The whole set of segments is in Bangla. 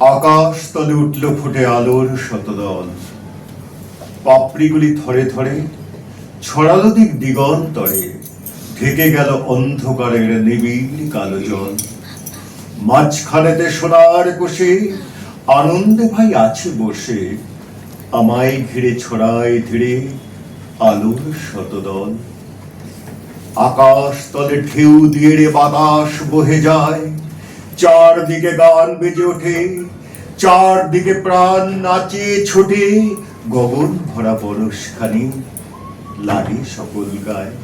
আকাশ তলে উঠল ফুটে আলোর শতদল, পাপড়িগুলি থরে থরে ছড়ালো দিক দিগন্তরে, ঢেকে গেল অন্ধকারের নিবিড় কালো জল। মাঝখানেতে সোনার কোষে আনন্দে ভাই আছে বসে, আমায় ঘিরে ছড়ায় ধীরে আলোর শতদল। আকাশ তলে ঢেউ দিয়ে রে বাতাস বহে যায়, চারদিকে গান বেজে ওঠে, চারদিকে প্রাণ নাচে ছোটে, গগন ভরা বরষখানি লাগে সকল গায়।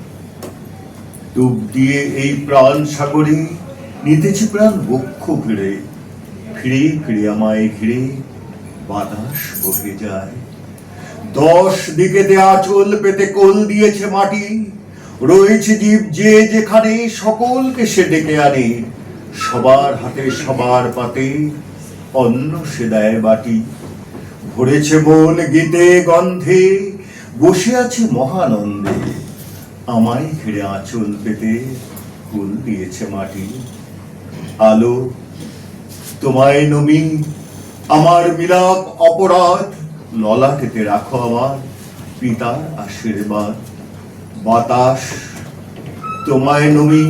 ডুব দিয়ে এই প্রাণ সাগরে নিতেছে প্রাণ বক্ষ ঘিরে, ফিরে ফিরে আমায় ঘিরে বাতাস বহে যায়। 10 দিকেতে আঁচল পেতে কোল দিয়েছে মাটি, রয়েছে জীব যে যেখানে, সকলকে সে ডেকে আনে, সবার হাতে সবার পাতে অন্ন সে দেয় বাটি। ভরেছে মন গীতে গন্ধে, বসে আছে মহানন্দে, আমায় ঘিরে আঁচল পেতে কুল দিয়েছে মাটি। আলো তোমায় নমি আমার বিলাপ অপরাধ, ললাটেতে রাখো আমার পিতার আশীর্বাদ। বাতাস তোমায় নমি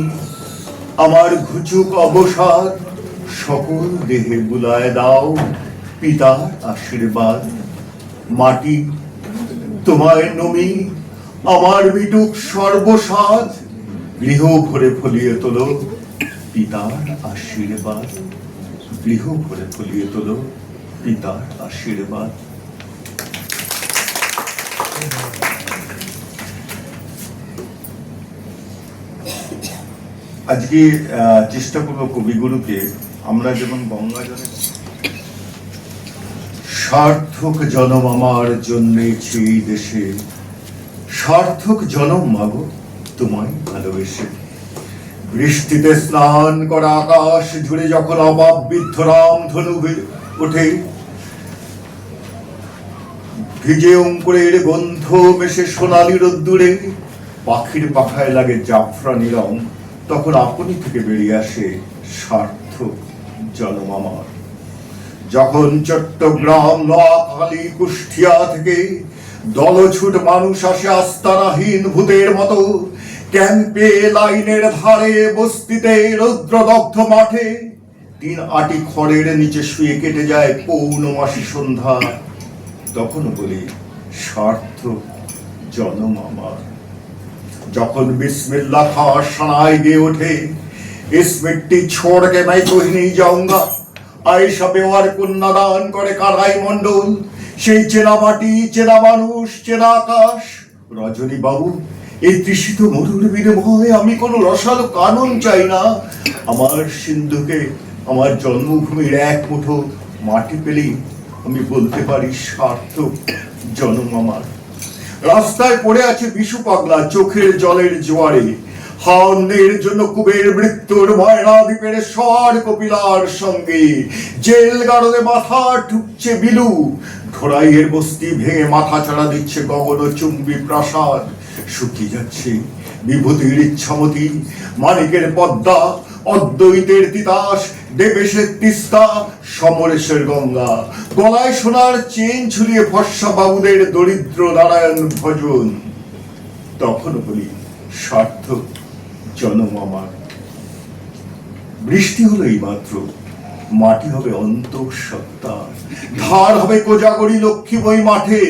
আমার ঘুচুক অবসাদ, সকল দেহে বুলায় দাও পিতার আশীর্বাদ। মাটি তোমায় নমি আমার মিটুক সর্বসাদ, গৃহ ভরে ফলিয়ে তোলো পিতার আশীর্বাদ। গৃহ ভরে ফলিয়ে তোলো পিতার আশীর্বাদ। আজকে চেষ্টা করবো কবিগুরুকে আমরা যেমন গঙ্গাজলে সার্থক জনম আমার জন্মেছি এই দেশে, সার্থক জনম মাগো তোমায় ভালোবেসে। বৃষ্টিতে স্নান করা আকাশ জুড়ে যখন অবাব বিদ্ধ রাম ধনু ওঠে, ভিজে অঙ্কুরের গন্ধ মেশে সোনালি রোদ্দুরে, পাখির পাখায় লাগে জাফরানি রং, তখন আপনি থেকে বেরিয়ে আসে সার্থক জনম আমার। যখন চট্টগ্রাম, নোয়াখালী, কুষ্টিয়া থেকে দলছুট মানুষ আসে আস্তানাহীন ভূতের মতো, ক্যাম্পে লাইনের ধারে বস্তিতে রৌদ্রদগ্ধ মাঠে 3 আটি খড়ের নিচে শুয়ে কেটে যায় পৌর্ণমাসী সন্ধ্যা, তখন বলি সার্থক জনম আমার। যখন বিসমিল্লাহ খাঁ সানাই গিয়ে ওঠে, इस मिट्टी छोड़ के मैं कोई नहीं जाऊंगा, আয়েশা বেওয়ার কন্যাদান করে কানাই মণ্ডল, সেই চেনা মাটি, চেনা মানুষ, চেনা আকাশ। রজনী বাবু, এই তৃষিত মধুর বিনিময়ে আমি কোনো রসালো কানন চাই না। আমার সিন্ধুকে, আমার জন্মভূমির এক মুঠো মাটি পেলেই আমি বলতে পারি সার্থক জনম আমার। রাস্তায় পড়ে আছে বিশু পাগলা চোখের জলের জোয়ারে, হাওনের জন্য কুবের মৃত্যুর ময়না দ্বীপের স্বর কপিলার সঙ্গে, জেল গারদে মাথা ঠুকছে বিলু, ঢোড়াইয়ের বস্তি ভেঙে মাথা চাড়া দিচ্ছে গগনচুম্বী প্রাসাদ। শুকিয়ে যাচ্ছে বিভূতির ইচ্ছামতি, মানিকের পদ্মা, অদ্বৈতের তিতাস, দেবেশের তিস্তা, সমরেশের গঙ্গা, গলায় সোনার চেন ঝুলিয়ে ফর্সা বাবুদের দরিদ্র নারায়ণ ভজন। তখন বলি সার্থক জনম আমার। বৃষ্টি হলো এই মাত্র, মাটি হবে অন্তঃসত্ত্বা, ধার হবে কোজাগরী লক্ষ্মীময়ী মাঠে,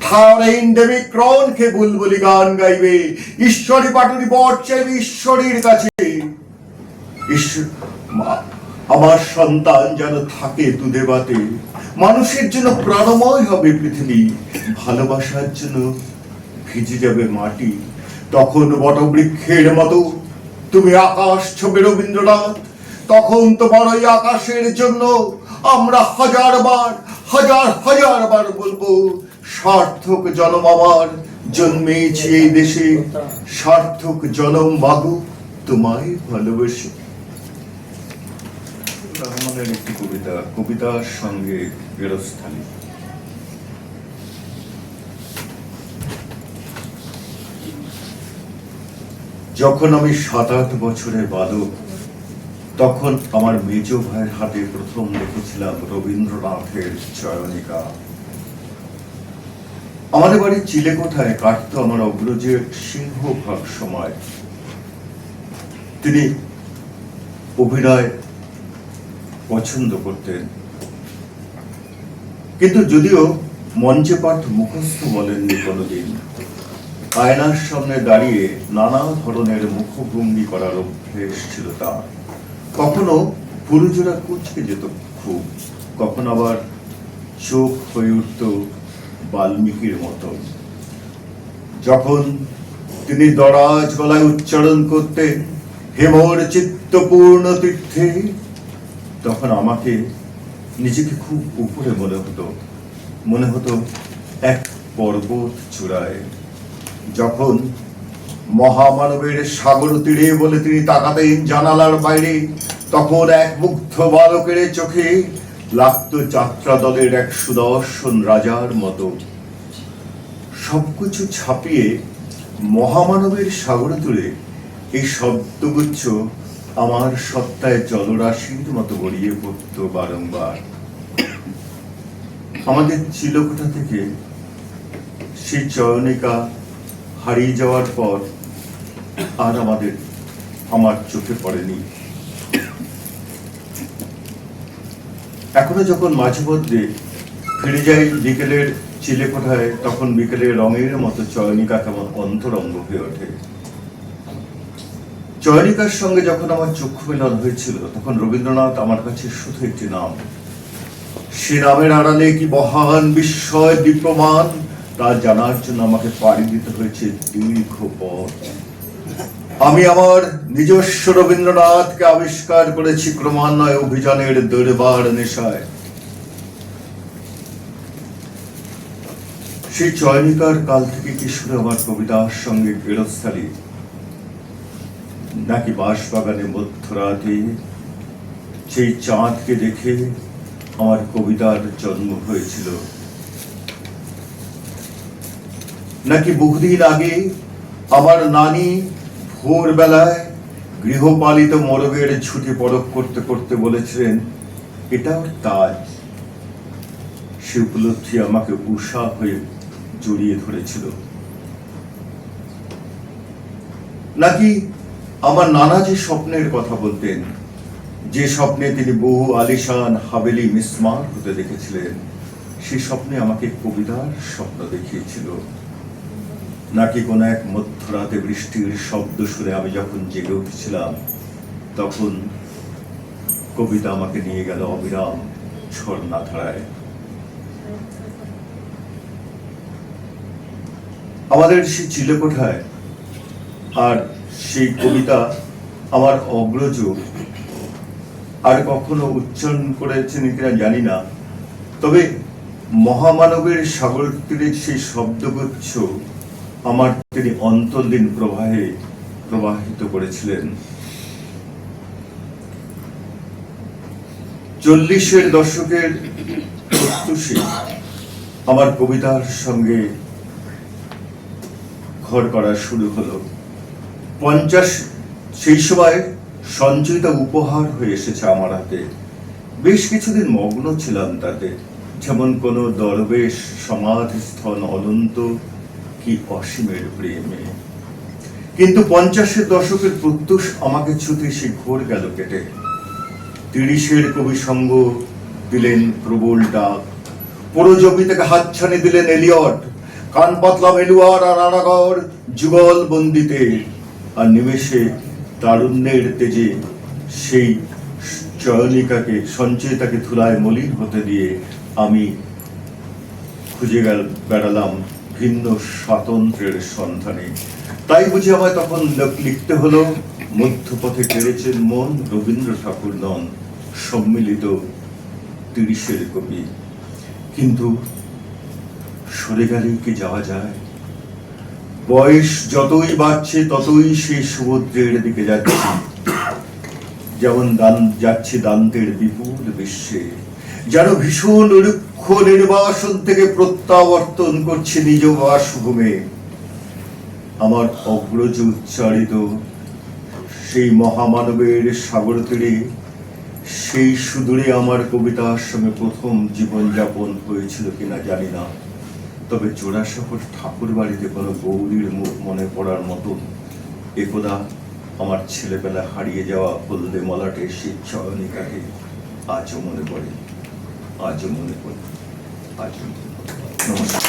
ধারে ইন্ডেমিক ক্রনকে বুলবুলি গান গাইবে, ঈশ্বরী পাটুরি বট চাইবে ঈশ্বরীর কাছে। আমার সন্তান যেন থাকে দুধে বাতে, মানুষের জন্য প্রাণময় হবে পৃথিবী, ভালোবাসার জন্য ভিজে যাবে মাটি। তখন বটবৃক্ষের মতো তুমি আকাশ ছবে রবীন্দ্রনাথ, তখন তোমার ওই আকাশের জন্য আমরা হাজার বার বলবো সার্থক জনম আমার জন্মেছি এই দেশে, সার্থক জনম মাগো তোমায় ভালোবেসে। রহমানের একটি কবিতা, কবিতার সঙ্গে গেরস্থালি। যখন আমি 7-8 বছরের বালক, তখন আমার মেজ ভাইয়ের হাতে প্রথম দেখেছিলাম রবীন্দ্রনাথের চয়নিকা। আমাদের বাড়ির চিলেকোঠায় কাটত আমার অগ্রজের সিংহভাগ সময়। তিনি অভিনয় পছন্দ করতেন, কিন্তু যদিও মঞ্চে পাঠ মুখস্থ বলেননি কোনোদিন, আয়নার সামনে দাঁড়িয়ে নানা ধরনের মুখভঙ্গি করার অভ্যেস ছিল তার। কখনো পুরুজোড়া কুচকে যেত খুব, কখনো আবার চোখ হয়ে উঠত বাল্মীকির মতো। যখন তিনি দরাজ গলায় উচ্চারণ করতেন হেমর চিত্তপূর্ণ তীর্থে, তখন আমাকে নিজেকে খুব উপরে মনে হতো এক পর্বত চূড়ায়। যখন মহামানবের সাগর তীরে বলে তিনি তাকাতেন জানালার বাইরে, তখন এক মুগ্ধ বালকের চোখে লাগত যাত্রা দলের এক সুদর্শন রাজার মতো। সবকিছু ছাপিয়ে মহামানবের সাগর তীরে এই শব্দগুচ্ছ আমার সত্তায় জলরাশির মতো গড়িয়ে পড়ত বারংবার। আমাদের চিলেকোঠা থেকে সেই চয়নিকা হারিয়ে যাওয়ার পর আর আমার চোখে পড়েনি। এখনো যখন মাঝে মধ্যে ফিরে যাই বিকেলের চিলেকোঠায়, তখন বিকেলের রঙের মতো চয়নিকা কেমন অন্তরঙ্গ হয়ে ওঠে। চয়নিকার সঙ্গে যখন আমার চক্ষু মিলন হয়েছিল, তখন রবীন্দ্রনাথ আমার কাছে শুধু একটি নাম। সে নামের আড়ালে কি মহান বিস্ময় দীপ্যমান, তা জানার জন্য আমাকে পাড়ি দিতে হয়েছে দীর্ঘ পথ। আমি আমার নিজস্ব রবীন্দ্রনাথকে আবিষ্কার করেছি ক্রমান্বয়ে অভিযানের দরবার নেশায়। সেই চয়নিকার কাল থেকে কি শুরু আমার কবিতার সঙ্গে গেরস্থালি, নাকি বাঁশবাগানে মধ্যরাতে সেই চাঁদকে দেখে আমার কবিতার জন্ম হয়েছিল, নাকি বহুদিন আগে আমার নানি ভোরবেলায় গৃহপালিত মোরগের ছুটি পরখ করতে করতে বলেছিলেন এটা ওর তাজ। সে উপলব্ধি আমাকে উষা হয়ে জড়িয়ে ধরেছিল। নাকি আমার নানা যে স্বপ্নের কথা বলতেন, যে স্বপ্নে তিনি বহু আলিশান হাভেলি মিসমার হতে দেখেছিলেন, সে স্বপ্নে আমাকে কবিতার স্বপ্ন দেখিয়েছিল। নাকি কোন এক মধ্যরাতে বৃষ্টির শব্দ শুনে আমি যখন জেগে উঠেছিলাম, তখন কবিতা আমাকে নিয়ে গেল অবিরাম ঝর্ণা ধারায়। আমাদের সেই চিলেকোঠায় আর সেই কবিতা আমার অগ্রজ আর কখনো উচ্চারণ করেছেন কিনা জানি না, তবে মহামানবের সাগর তীরের সেই শব্দগুচ্ছ আমার তিনি অন্তর্লীন প্রবাহে প্রবাহিত করেছিলেন। 40-এর দশকের প্রত্যুষে আমার কবিতার সঙ্গে ঘর করা শুরু হলো। 50 সেই সময় সঞ্চয়িত উপহার হয়ে এসেছে আমার হাতে। বেশ কিছুদিন মগ্ন ছিলাম তাতে, যেমন কোন দরবেশ সমাধিস্থন অনন্ত কি অসীমের প্রেমে। কিন্তু 50-এর দশকের প্রত্যুষ আমাকে ছুতে সে ঘোর গেল কেটে। 30-এর কবি সঙ্গ দিলেন প্রবল ডাক, পরজমি থেকে হাতছানি দিলেন এলিয়ট, কান পাতলা মেলুয়ার আর আনাগর যুগল বন্দিতে। আর নিমেষে তারুণ্যের তেজে সেই চয়নিকাকে সঞ্চয়িতাকে ধুলায় মলিন হতে দিয়ে আমি খুঁজে বেড়ালাম ভিন্ন স্বাতন্ত্র্যের সন্ধানে। তাই বুঝি আমায় তখন লিখতে হলো মধ্যপথে কেড়েছেন মন রবীন্দ্র ঠাকুর নন, সম্মিলিত 30-এর কবি। কিন্তু সরে গেলেই কি যাওয়া যায়? বয়স যতই বাড়ছে ততই সেই সমুদ্রের দিকে যাচ্ছি, যেমন যাচ্ছি দান্তের বিপুল বিশ্বে। যেন ভীষণ রুক্ষ নির্বাসন থেকে প্রত্যাবর্তন করছে নিজ বাসভূমে। আমার অগ্রজ উচ্চারিত সেই মহামানবের সাগর তীরে, সেই সুদূরে আমার কবিতার সঙ্গে প্রথম জীবনযাপন হয়েছিল কিনা জানি না, তবে জোড়াসাঁকোর ঠাকুর বাড়িতে কোনো গৌরীর মুখ মনে পড়ার মতো একদা আমার ছেলেবেলা হারিয়ে যাওয়া হলদে মলাটের সেই চয়নিকাকে আজও মনে পড়ে, আজও মনে পড়ে, আজও মনে পড়ে। নমস্কার।